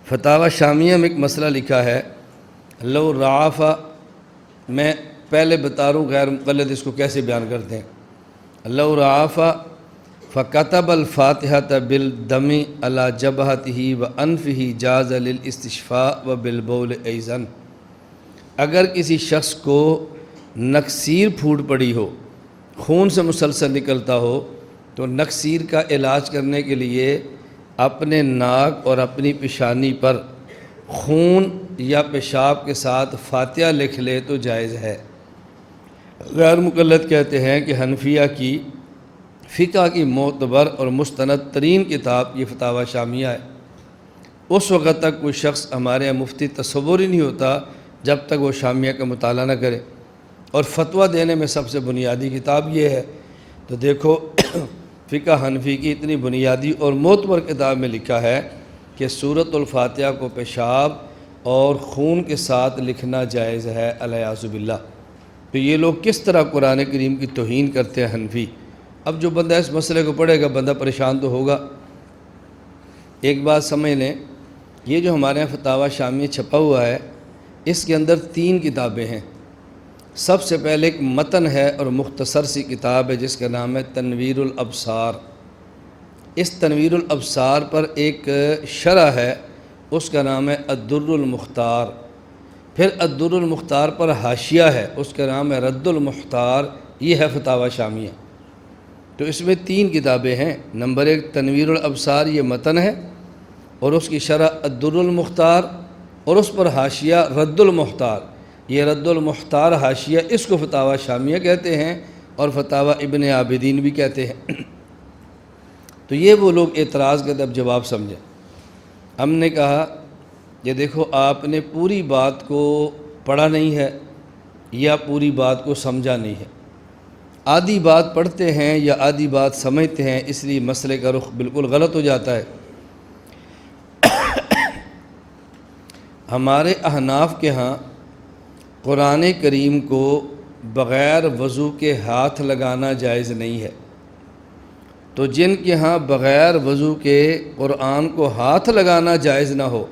فتاوی شامیہ میں ایک مسئلہ لکھا ہے، لو رعافہ، میں پہلے بتا رہا ہوں غیر مقلد اس کو کیسے بیان کرتے ہیں۔ لو رعافہ فکتب الفاتحۃ بالدم علی جبہتہ وانفہ جاز للاستشفاء وبالبول ایضا، اگر کسی شخص کو نکسیر پھوٹ پڑی ہو، خون سے مسلسل نکلتا ہو، تو نکسیر کا علاج کرنے کے لیے اپنے ناک اور اپنی پیشانی پر خون یا پیشاب کے ساتھ فاتحہ لکھ لے تو جائز ہے۔ غیر مقلد کہتے ہیں کہ حنفیہ کی فقہ کی معتبر اور مستند ترین کتاب یہ فتاوی شامیہ ہے۔ اس وقت تک کوئی شخص ہمارے یہاں مفتی تصور ہی نہیں ہوتا جب تک وہ شامیہ کا مطالعہ نہ کرے، اور فتویٰ دینے میں سب سے بنیادی کتاب یہ ہے۔ تو دیکھو فقہ حنفی کی اتنی بنیادی اور معتبر کتاب میں لکھا ہے کہ سورۃ الفاتحہ کو پیشاب اور خون کے ساتھ لکھنا جائز ہے، الیاذ باللہ۔ تو یہ لوگ کس طرح قرآن کریم کی توہین کرتے ہیں حنفی۔ اب جو بندہ اس مسئلے کو پڑھے گا بندہ پریشان تو ہوگا۔ ایک بات سمجھ لیں، یہ جو ہمارے یہاں فتاوی شامیہ چھپا ہوا ہے، اس کے اندر 3 کتابیں ہیں۔ سب سے پہلے ایک متن ہے اور مختصر سی کتاب ہے جس کا نام ہے تنویر الابصار۔ اس تنویر الابصار پر ایک شرح ہے، اس کا نام ہے الدر المختار۔ پھر الدر المختار پر حاشیہ ہے، اس کا نام ہے رد المختار۔ یہ ہے فتاوی شامیہ۔ تو اس میں 3 کتابیں ہیں۔ نمبر 1 تنویر الابصار، یہ متن ہے، اور اس کی شرح الدر المختار، اور اس پر حاشیہ رد المختار۔ یہ رد المختار حاشیہ، اس کو فتاوی شامیہ کہتے ہیں اور فتاوی ابن عابدین بھی کہتے ہیں۔ تو یہ وہ لوگ اعتراض کرتے، اب جواب سمجھیں۔ ہم نے کہا کہ دیکھو آپ نے پوری بات کو پڑھا نہیں ہے یا پوری بات کو سمجھا نہیں ہے۔ آدھی بات پڑھتے ہیں یا آدھی بات سمجھتے ہیں، اس لیے مسئلے کا رخ بالکل غلط ہو جاتا ہے۔ ہمارے احناف کے ہاں قرآن کریم کو بغیر وضو کے ہاتھ لگانا جائز نہیں ہے۔ تو جن کے ہاں بغیر وضو کے قرآن کو ہاتھ لگانا جائز نہ ہو،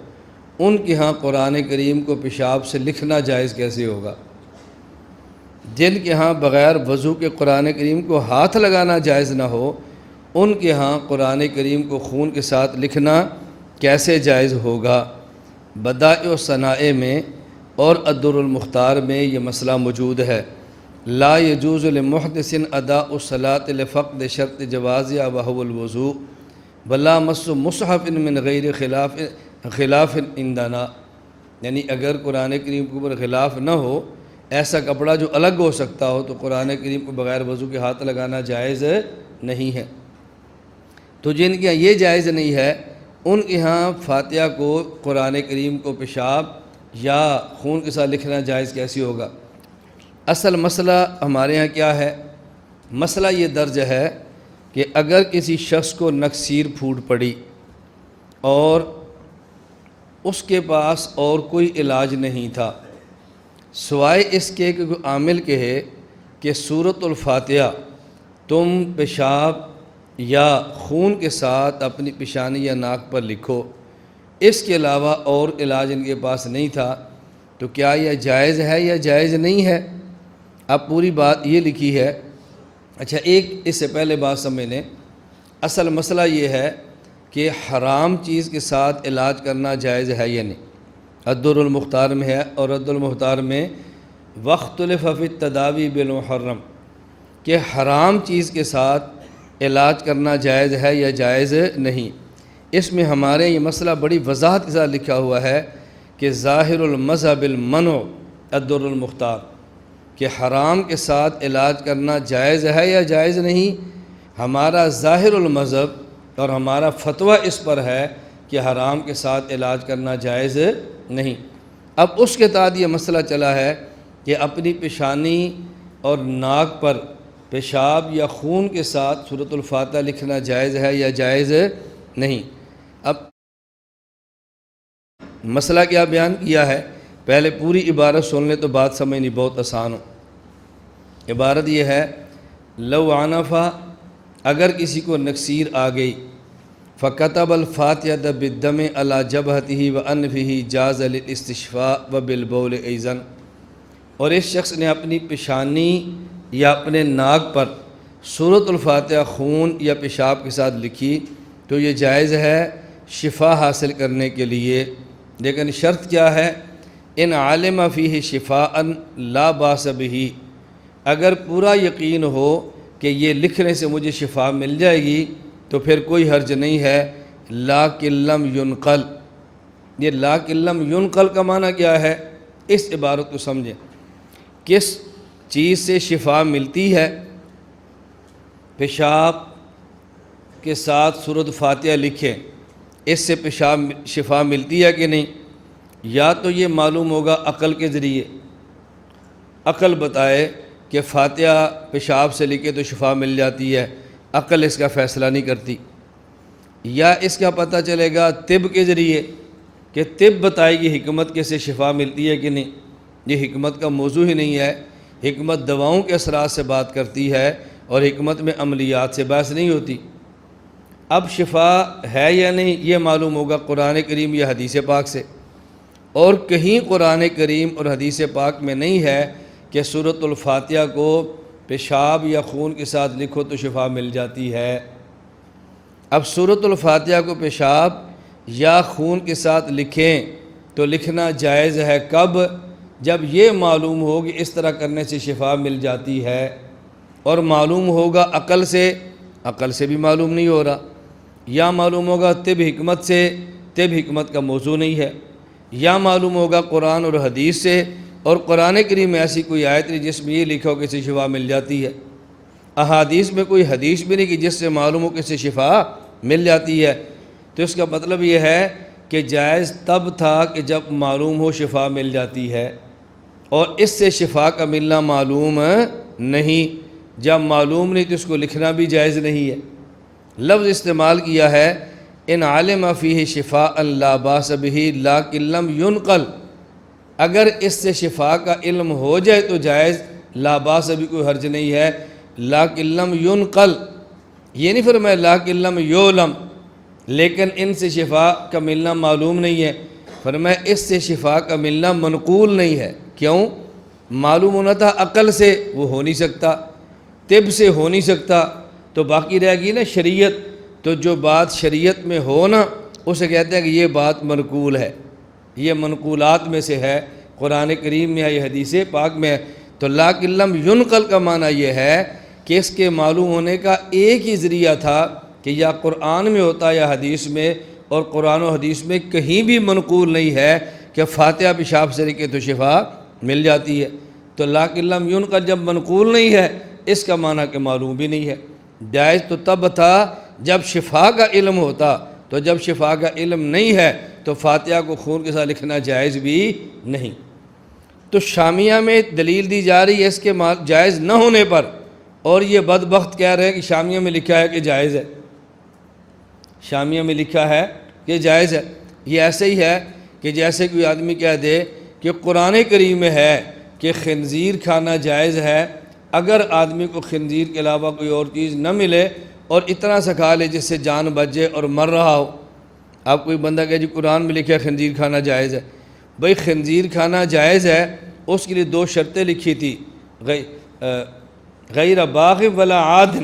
ان کے ہاں قرآن کریم کو پیشاب سے لکھنا جائز کیسے ہوگا؟ جن کے ہاں بغیر وضو کے قرآن کریم کو ہاتھ لگانا جائز نہ ہو، ان کے ہاں قرآن کریم کو خون کے ساتھ لکھنا کیسے جائز ہوگا؟ بدائع و صنائع میں اور الدر المختار میں یہ مسئلہ موجود ہے۔ لا يجوز لمحدث اداء الصلاة لفقد شرط جوازها وهو الوضوء ولا مس مصحف من غیر خلاف عندنا، یعنی اگر قرآن کریم کے اوپر خلاف نہ ہو، ایسا کپڑا جو الگ ہو سکتا ہو، تو قرآن کریم کو بغیر وضو کے ہاتھ لگانا جائز نہیں ہے۔ تو جن کے یہ جائز نہیں ہے، ان کے ہاں فاتحہ کو قرآن کریم کو پیشاب یا خون کے ساتھ لکھنا جائز کیسی ہوگا؟ اصل مسئلہ ہمارے ہاں کیا ہے؟ مسئلہ یہ درج ہے کہ اگر کسی شخص کو نکسیر پھوٹ پڑی اور اس کے پاس اور کوئی علاج نہیں تھا سوائے اس کے کہ کوئی عامل کہے کہ سورۃ الفاتحہ تم پیشاب یا خون کے ساتھ اپنی پیشانی یا ناک پر لکھو، اس کے علاوہ اور علاج ان کے پاس نہیں تھا، تو کیا یہ جائز ہے یا جائز نہیں ہے؟ اب پوری بات یہ لکھی ہے۔ اچھا، ایک اس سے پہلے بات سمجھ لیں، اصل مسئلہ یہ ہے کہ حرام چیز کے ساتھ علاج کرنا جائز ہے یا نہیں۔ الدر المختار میں ہے، اور رد المختار میں واختلف فی التداوی بالمحرم، کہ حرام چیز کے ساتھ علاج کرنا جائز ہے یا جائز نہیں۔ اس میں ہمارے یہ مسئلہ بڑی وضاحت کے ساتھ لکھا ہوا ہے کہ ظاہر المذہب المنع الدر المختار، کہ حرام کے ساتھ علاج کرنا جائز ہے یا جائز نہیں۔ ہمارا ظاہر المذہب اور ہمارا فتویٰ اس پر ہے کہ حرام کے ساتھ علاج کرنا جائز نہیں۔ اب اس کے تحت یہ مسئلہ چلا ہے کہ اپنی پیشانی اور ناک پر پیشاب یا خون کے ساتھ سورۃ الفاتحہ لکھنا جائز ہے یا جائز نہیں۔ اب مسئلہ کیا بیان کیا ہے، پہلے پوری عبارت سن لیں تو بات سمجھنی بہت آسان ہو۔ عبارت یہ ہے، لو عنفا، اگر کسی کو نکسیر آ گئی، فَكَتَبَ الْفَاتِحَةَ بِالدَّمِ عَلَى جَبْهَتِهِ وَأَنْفِهِ جَازَ لِلْاِسْتِشْفَاءِ وَبِالْبَوْلِ أَيْضًا، اور اس شخص نے اپنی پیشانی یا اپنے ناک پر سورۃ الفاتحہ خون یا پیشاب کے ساتھ لکھی تو یہ جائز ہے شفا حاصل کرنے کے لیے، لیکن شرط کیا ہے؟ ان عالم فیہ شفاء لا باس بہ، اگر پورا یقین ہو کہ یہ لکھنے سے مجھے شفا مل جائے گی تو پھر کوئی حرج نہیں ہے۔ لاکن لم ینقل، یہ لاکن لم ینقل کا معنی کیا ہے؟ اس عبارت کو سمجھیں، کس چیز سے شفا ملتی ہے؟ پیشاب کے ساتھ سورۃ فاتحہ لکھیں، اس سے شفا ملتی ہے کہ نہیں؟ یا تو یہ معلوم ہوگا عقل کے ذریعے، عقل بتائے کہ فاتحہ پیشاب سے لکھے تو شفا مل جاتی ہے، عقل اس کا فیصلہ نہیں کرتی، یا اس کا پتہ چلے گا طب کے ذریعے کہ طب بتائے گی حکمت کے سے شفا ملتی ہے کہ نہیں۔ یہ حکمت کا موضوع ہی نہیں ہے، حکمت دواؤں کے اثرات سے بات کرتی ہے اور حکمت میں عملیات سے بحث نہیں ہوتی۔ اب شفا ہے یا نہیں یہ معلوم ہوگا قرآن کریم یا حدیث پاک سے، اور کہیں قرآن کریم اور حدیث پاک میں نہیں ہے کہ سورۃ الفاتحہ کو پیشاب یا خون کے ساتھ لکھو تو شفا مل جاتی ہے۔ اب سورۃ الفاتحہ کو پیشاب یا خون کے ساتھ لکھیں تو لکھنا جائز ہے کب؟ جب یہ معلوم ہو کہ اس طرح کرنے سے شفا مل جاتی ہے، اور معلوم ہوگا عقل سے بھی معلوم نہیں ہو رہا، یا معلوم ہوگا طب حکمت سے، طب حکمت کا موضوع نہیں ہے، یا معلوم ہوگا قرآن اور حدیث سے، اور قرآن کریم میں ایسی کوئی آیت نہیں جس میں یہ لکھا ہو کہ اس سے شفا مل جاتی ہے، احادیث میں کوئی حدیث بھی نہیں کہ جس سے معلوم ہو کہ اس سے شفا مل جاتی ہے، تو اس کا مطلب یہ ہے کہ جائز تب تھا کہ جب معلوم ہو شفا مل جاتی ہے، اور اس سے شفا کا ملنا معلوم نہیں، جب معلوم نہیں تو اس کو لکھنا بھی جائز نہیں ہے۔ لفظ استعمال کیا ہے ان عالم فیہ شفاء لا باس بہ لاکن لم ینقل، اگر اس سے شفا کا علم ہو جائے تو جائز، لا باس بھی کوئی حرج نہیں ہے، لاکن لم ینقل یہ نہیں فرمایا لاکن لم یعلم، لیکن ان سے شفا کا ملنا معلوم نہیں ہے، فرمایا اس سے شفا کا ملنا منقول نہیں ہے۔ کیوں؟ معلوم ہونا تھا عقل سے، وہ ہو نہیں سکتا، طب سے ہو نہیں سکتا، تو باقی رہ گئی نا شریعت، تو جو بات شریعت میں ہو نا اسے کہتے ہیں کہ یہ بات منقول ہے، یہ منقولات میں سے ہے، قرآن کریم میں ہے، یہ حدیث پاک میں ہے۔ تو لاکن لم ینقل کا معنی یہ ہے کہ اس کے معلوم ہونے کا ایک ہی ذریعہ تھا کہ یا قرآن میں ہوتا یا حدیث میں، اور قرآن و حدیث میں کہیں بھی منقول نہیں ہے کہ فاتحہ پیشاب سے لکھے تو شفا مل جاتی ہے۔ تو لاکن لم ینقل جب منقول نہیں ہے اس کا معنی کہ معلوم بھی نہیں ہے۔ جائز تو تب تھا جب شفا کا علم ہوتا، تو جب شفا کا علم نہیں ہے تو فاتحہ کو خون کے ساتھ لکھنا جائز بھی نہیں۔ تو شامیہ میں دلیل دی جا رہی ہے اس کے جائز نہ ہونے پر، اور یہ بدبخت کہہ رہے ہیں کہ شامیہ میں لکھا ہے کہ جائز ہے، شامیہ میں لکھا ہے کہ جائز ہے۔ یہ ایسے ہی ہے کہ جیسے کوئی آدمی کہہ دے کہ قرآن کریم میں ہے کہ خنزیر کھانا جائز ہے، اگر آدمی کو خنزیر کے علاوہ کوئی اور چیز نہ ملے اور اتنا سا کھا لے جس سے جان بچے اور مر رہا ہو۔ اب کوئی بندہ کہے جی قرآن میں لکھا ہے خنزیر کھانا جائز ہے، بھئی خنزیر کھانا جائز ہے، اس کے لیے دو شرطیں لکھی تھی، غیر باغ ولا عاد،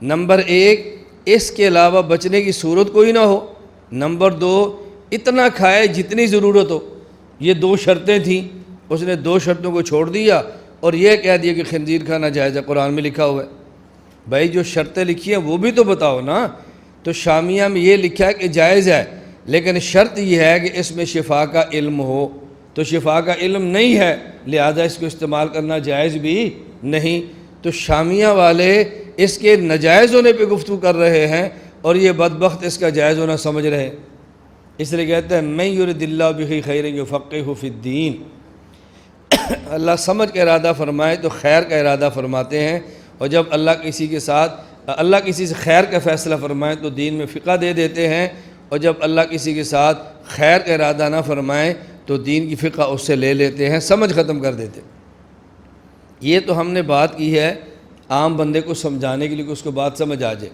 نمبر ایک اس کے علاوہ بچنے کی صورت کوئی نہ ہو، نمبر دو اتنا کھائے جتنی ضرورت ہو۔ یہ دو شرطیں تھیں، اس نے دو شرطوں کو چھوڑ دیا اور یہ کہہ دیا کہ خنزیر کھانا جائز ہے، قرآن میں لکھا ہوا ہے۔ بھائی جو شرطیں لکھی ہیں وہ بھی تو بتاؤ نا۔ تو شامیہ میں یہ لکھا ہے کہ جائز ہے، لیکن شرط یہ ہے کہ اس میں شفا کا علم ہو، تو شفا کا علم نہیں ہے لہذا اس کو استعمال کرنا جائز بھی نہیں۔ تو شامیہ والے اس کے ناجائز ہونے پہ گفتگو کر رہے ہیں اور یہ بدبخت اس کا جائز ہونا سمجھ رہے ہیں، اس لیے کہتے ہیں من یرد اللہ بہ خیر یفقہہ فی الدین، اللہ سمجھ کا ارادہ فرمائے تو خیر کا ارادہ فرماتے ہیں، اور جب اللہ کسی سے خیر کا فیصلہ فرمائے تو دین میں فقہ دے دیتے ہیں، اور جب اللہ کسی کے ساتھ خیر کا ارادہ نہ فرمائے تو دین کی فقہ اس سے لے لیتے ہیں، سمجھ ختم کر دیتے ہیں۔ یہ تو ہم نے بات کی ہے عام بندے کو سمجھانے کے لیے کہ اس کو بات سمجھ آ جائے،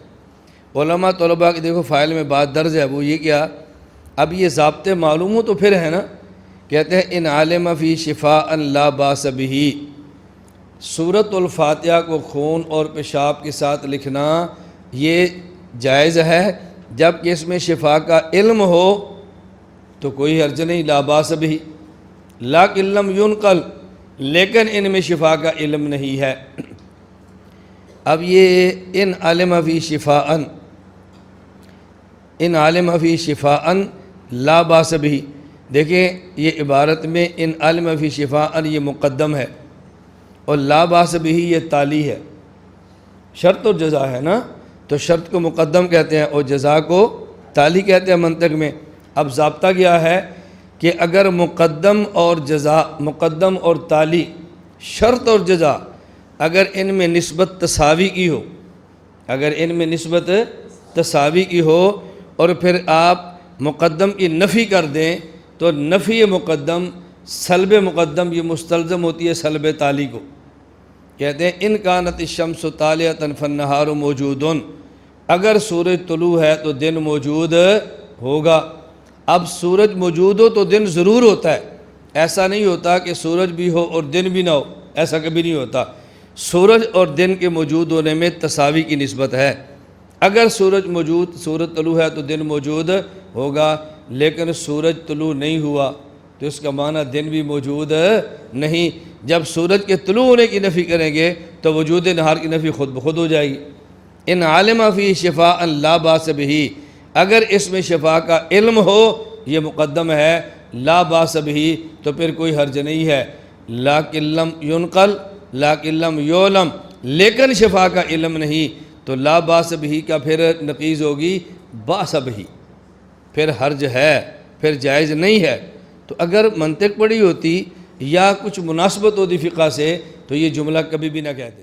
علماء طلباء کی دیکھو فائل میں بات درج ہے، وہ یہ کیا، اب یہ ضابطے معلوم ہو تو پھر ہے نا، کہتے ہیں ان عالم فی شفاء لا باس بہ، سورۃ الفاتحہ کو خون اور پیشاب کے ساتھ لکھنا یہ جائز ہے جب کہ اس میں شفا کا علم ہو تو کوئی حرج نہیں، لا باس بہ، لیکن لم ینقل، لیکن ان میں شفا کا علم نہیں ہے۔ اب یہ ان علم فی شفاء، ان علم فی شفاء لا باس بہ، دیکھیں یہ عبارت میں ان علم فی شفاء یہ مقدم ہے اور لا باس بہ یہ تالی ہے، شرط اور جزا ہے نا، تو شرط کو مقدم کہتے ہیں اور جزا کو تالی کہتے ہیں منطق میں۔ اب ضابطہ کیا ہے کہ اگر مقدم اور جزا، مقدم اور تالی، شرط اور جزا اگر ان میں نسبت تساوی کی ہو، اگر ان میں نسبت تساوی کی ہو اور پھر آپ مقدم کی نفی کر دیں تو نفی مقدم سلب مقدم یہ مستلزم ہوتی ہے سلب تالی کو، کہتے ہیں ان کانت الشمس طالعۃ فالنہار موجود، اگر سورج طلوع ہے تو دن موجود ہوگا۔ اب سورج موجود ہو تو دن ضرور ہوتا ہے، ایسا نہیں ہوتا کہ سورج بھی ہو اور دن بھی نہ ہو، ایسا کبھی نہیں ہوتا۔ سورج اور دن کے موجود ہونے میں تساوی کی نسبت ہے، اگر سورج موجود، سورج طلوع ہے تو دن موجود ہوگا، لیکن سورج طلوع نہیں ہوا تو اس کا معنی دن بھی موجود نہیں۔ جب سورج کے طلوع ہونے کی نفی کریں گے تو وجود نہار کی نفی خود بخود ہو جائے گی۔ ان عالم فی شفاء لا باس بہ، اگر اس میں شفا کا علم ہو، یہ مقدم ہے، لا باس بہ تو پھر کوئی حرج نہیں ہے، لیکن لم ینقل، لیکن لم یعلم، لیکن شفا کا علم نہیں تو لا باس بہ کا پھر نقیض ہوگی باس بہ، پھر حرج ہے، پھر جائز نہیں ہے۔ تو اگر منطق پڑھی ہوتی یا کچھ مناسبت ہوتی فقہ سے تو یہ جملہ کبھی بھی نہ کہتے۔